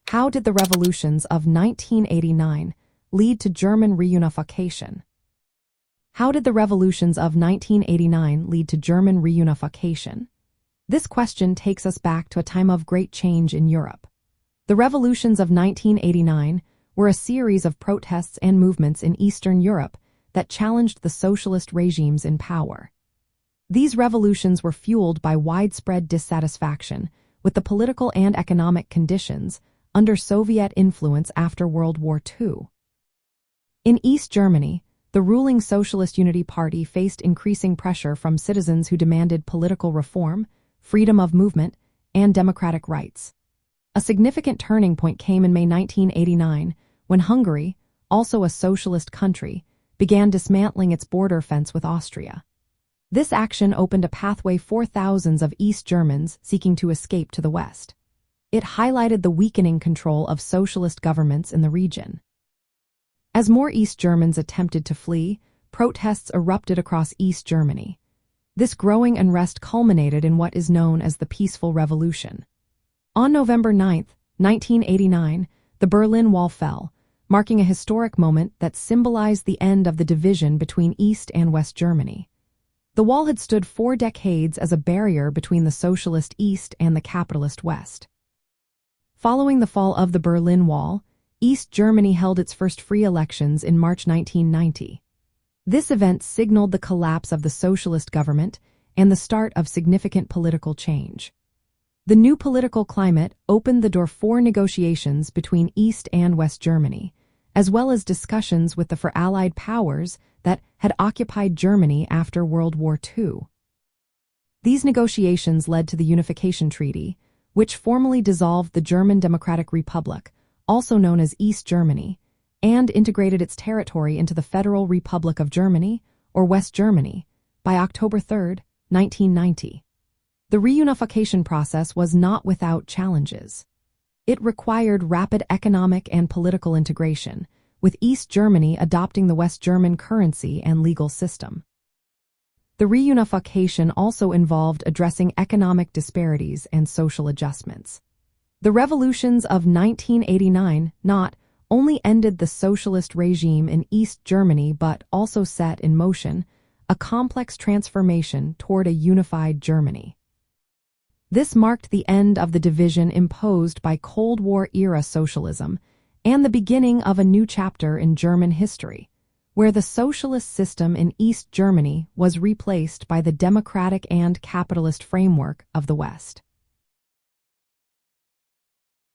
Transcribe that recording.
How did the revolutions of 1989 lead to German reunification? How did the revolutions of 1989 lead to German reunification? This question takes us back to a time of great change in Europe. The revolutions of 1989 were a series of protests and movements in Eastern Europe that challenged the socialist regimes in power. These revolutions were fueled by widespread dissatisfaction with the political and economic conditions under Soviet influence after World War II. In East Germany, the ruling Socialist Unity Party faced increasing pressure from citizens who demanded political reform, freedom of movement, and democratic rights. A significant turning point came in May 1989 when Hungary, also a socialist country, began dismantling its border fence with Austria. This action opened a pathway for thousands of East Germans seeking to escape to the West. It highlighted the weakening control of socialist governments in the region. As more East Germans attempted to flee, protests erupted across East Germany. This growing unrest culminated in what is known as the Peaceful Revolution. On November 9, 1989, the Berlin Wall fell, marking a historic moment that symbolized the end of the division between East and West Germany. The wall had stood 4 decades as a barrier between the socialist East and the capitalist West. Following the fall of the Berlin Wall, East Germany held its first free elections in March 1990. This event signaled the collapse of the socialist government and the start of significant political change. The new political climate opened the door for negotiations between East and West Germany, as well as discussions with the Allied powers that had occupied Germany after World War II. These negotiations led to the Unification Treaty, which formally dissolved the German Democratic Republic, also known as East Germany, and integrated its territory into the Federal Republic of Germany, or West Germany, by October 3, 1990. The reunification process was not without challenges. It required rapid economic and political integration, with East Germany adopting the West German currency and legal system. The reunification also involved addressing economic disparities and social adjustments. The revolutions of 1989 not only ended the socialist regime in East Germany but also set in motion a complex transformation toward a unified Germany. This marked the end of the division imposed by Cold War-era socialism and the beginning of a new chapter in German history, where the socialist system in East Germany was replaced by the democratic and capitalist framework of the West.